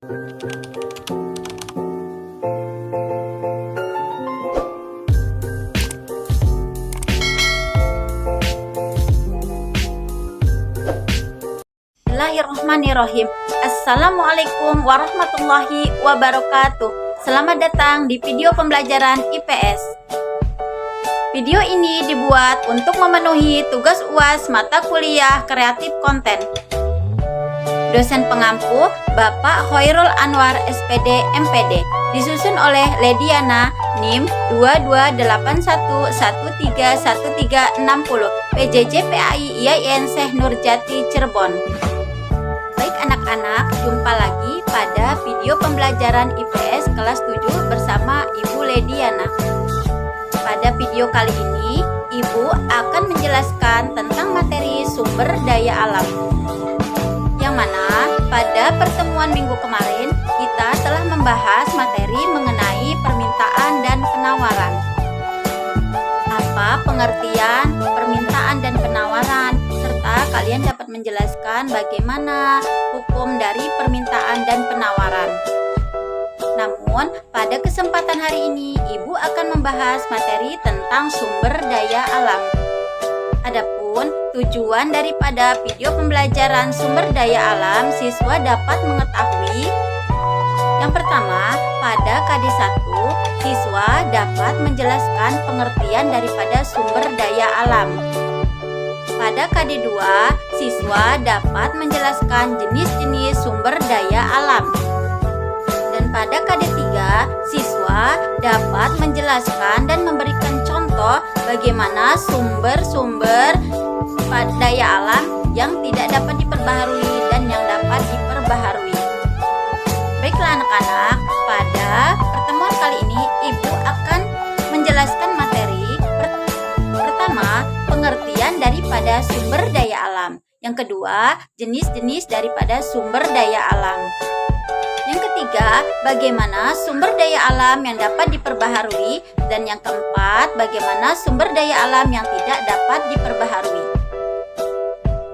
Bismillahirrahmanirrahim. Assalamualaikum warahmatullahi wabarakatuh. Selamat datang di video pembelajaran IPS. Video ini dibuat untuk memenuhi tugas UAS mata kuliah kreatif konten. Dosen pengampu Bapak Khairul Anwar SPD MPD, disusun oleh Lediana NIM 2281131360 PJJ PAI IAIN Syekh Nurjati Cirebon. Baik anak-anak, jumpa lagi pada video pembelajaran IPS kelas 7 bersama Ibu Lediana. Pada video kali ini, Ibu akan menjelaskan tentang materi sumber daya alam. Yang mana pada pertemuan minggu kemarin, kita telah membahas materi mengenai permintaan dan penawaran. Apa pengertian permintaan dan penawaran, serta kalian dapat menjelaskan bagaimana hukum dari permintaan dan penawaran. Namun, pada kesempatan hari ini, Ibu akan membahas materi tentang sumber daya alam. Adapun tujuan daripada video pembelajaran sumber daya alam, siswa dapat mengetahui: yang pertama, pada KD1, siswa dapat menjelaskan pengertian daripada sumber daya alam. Pada KD2, siswa dapat menjelaskan jenis-jenis sumber daya alam. Dan pada KD3, siswa dapat menjelaskan dan memberikan contoh bagaimana sumber-sumber daya alam yang tidak dapat diperbaharui dan yang dapat diperbaharui. Baiklah anak-anak, pada pertemuan kali ini Ibu akan menjelaskan materi pertama, pengertian daripada sumber daya alam. Yang kedua, jenis-jenis daripada sumber daya alam. Yang ketiga, bagaimana sumber daya alam yang dapat diperbaharui. Dan yang keempat, bagaimana sumber daya alam yang tidak dapat diperbaharui.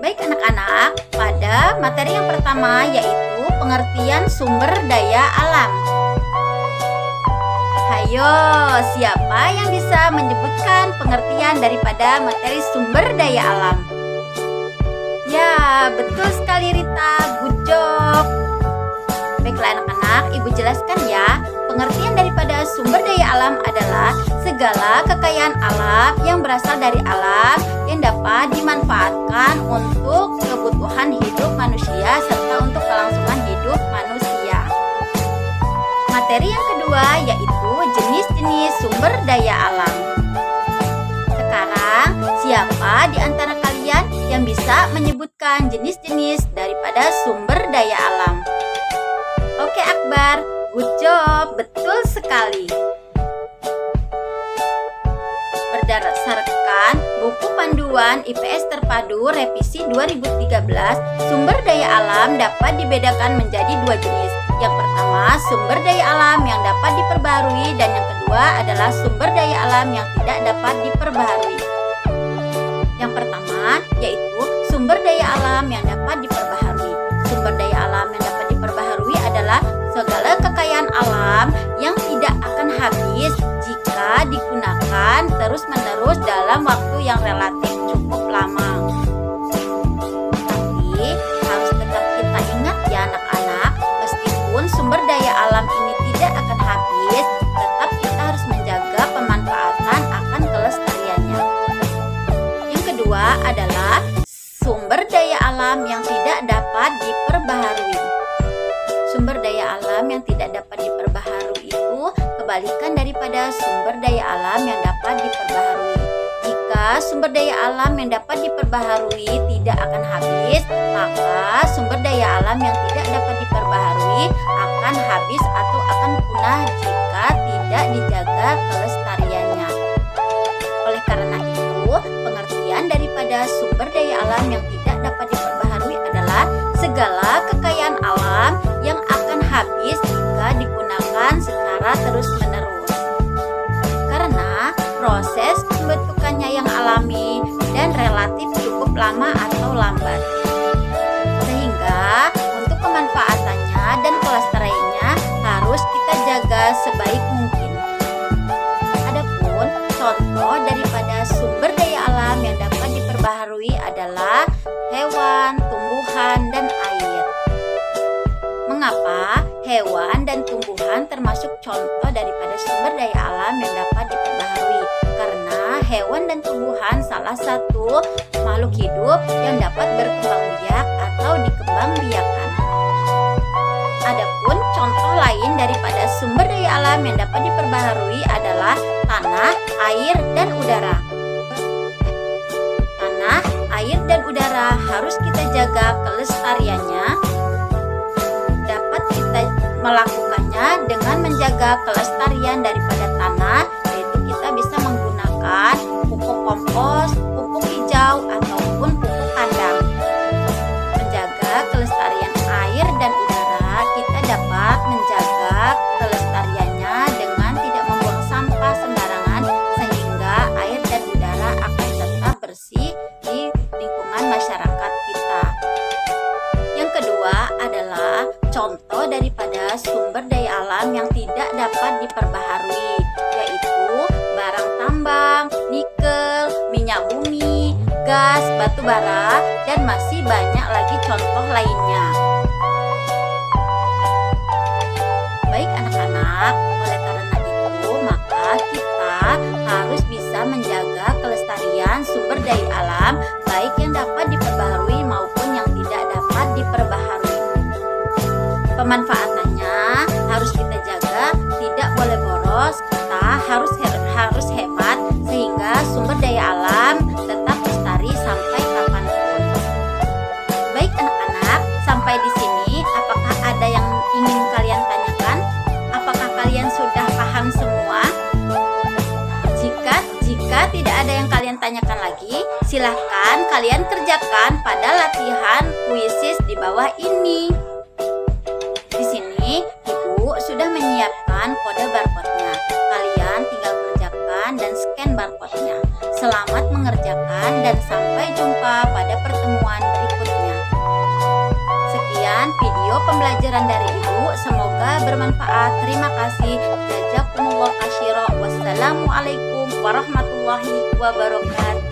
Baik anak-anak, pada materi yang pertama yaitu pengertian sumber daya alam. Hayo, siapa yang bisa menyebutkan pengertian daripada materi sumber daya alam? Ya, betul sekali Rita, good job. Baiklah anak-anak, Ibu jelaskan ya. Pengertian daripada sumber daya alam adalah segala kekayaan alam yang berasal dari alam yang dapat dimanfaatkan untuk kebutuhan hidup manusia serta untuk kelangsungan hidup manusia. Materi yang kedua yaitu jenis-jenis sumber daya alam. Sekarang, siapa di antara kalian yang bisa menyebutkan jenis-jenis daripada sumber daya alam? Oke Akbar, good job, betul sekali. Berdasarkan buku panduan IPS terpadu revisi 2013, sumber daya alam dapat dibedakan menjadi dua jenis. Yang pertama, sumber daya alam yang dapat diperbaharui, dan yang kedua adalah sumber daya alam yang tidak dapat diperbaharui. Yang pertama yaitu sumber daya alam yang dapat diperbaharui. Sumber daya alam yang dapat diperbaharui adalah segala kekayaan alam yang tidak akan habis jika digunakan terus-menerus dalam waktu yang relatif cukup lama. Tapi harus tetap kita ingat ya anak-anak, meskipun sumber daya alam ini tidak akan habis, tetap kita harus menjaga pemanfaatan akan kelestariannya. Yang kedua adalah sumber daya alam yang tidak dapat diperbaharui. Sumber daya alam yang tidak dapat diperbaharui itu kebalikan daripada sumber daya alam yang dapat diperbaharui. Jika sumber daya alam yang dapat diperbaharui tidak akan habis, maka sumber daya alam yang tidak dapat diperbaharui akan habis atau akan punah jika tidak dijaga kelestariannya. Oleh karena itu, pengertian daripada sumber daya alam yang tidak dapat diperbaharui adalah segala kekayaan alam yang akan habis jika digunakan secara terus-menerus. Karena proses pembentukannya yang alami dan relatif cukup lama atau lambat. Sehingga untuk pemanfaatannya dan kelestariannya sebaik mungkin. Adapun contoh daripada sumber daya alam yang dapat diperbaharui adalah hewan, tumbuhan, dan air. Mengapa hewan dan tumbuhan termasuk contoh daripada sumber daya alam yang dapat diperbaharui? Karena hewan dan tumbuhan salah satu makhluk hidup yang dapat berkembang biak atau dikembangbiakan. Adapun contoh lain daripada sumber daya alam yang dapat diperbaharui adalah tanah, air, dan udara. Tanah, air, dan udara harus kita jaga kelestariannya. Dapat kita melakukannya dengan menjaga kelestarian daripada tanah, yaitu kita bisa menggunakan pupuk kompos, pupuk hijau, ataupun pupuk kandang. Menjaga kelestarian air dan udara, kita dapat menjaga kelestariannya dengan tidak membuang sampah sembarangan, sehingga air dan udara akan tetap bersih di lingkungan masyarakat kita. Yang kedua adalah contoh daripada sumber daya alam yang tidak dapat diperbaharui, yaitu barang tambang, nikel, minyak bumi, gas, batu bara, dan masih banyak lagi contoh lainnya. Baik anak-anak, oleh karena itu maka kita harus bisa menjaga kelestarian sumber daya alam, baik yang dapat diperbaharui maupun yang tidak dapat diperbaharui. Pemanfaatannya harus kita jaga, tidak boleh boros, kita harus hemat sehingga sumber daya alam tetap lestari sampai kapanpun. Baik anak-anak, sampai di sini apakah ada yang ingin kalian tanyakan? Apakah kalian sudah paham semua? Jika tidak ada yang kalian tanyakan lagi, silahkan kalian kerjakan pada latihan puisis di bawah ini. Di sini Ibu sudah menyiapkan kode barcode-nya. Kalian tinggal kerjakan dan scan barcode-nya. Selamat mengerjakan dan sampai jumpa pada pertemuan berikutnya. Sekian video pembelajaran dari Ibu, semoga bermanfaat. Terima kasih. Jazakumullah khairan. Wassalamualaikum warahmatullahi wabarakatuh.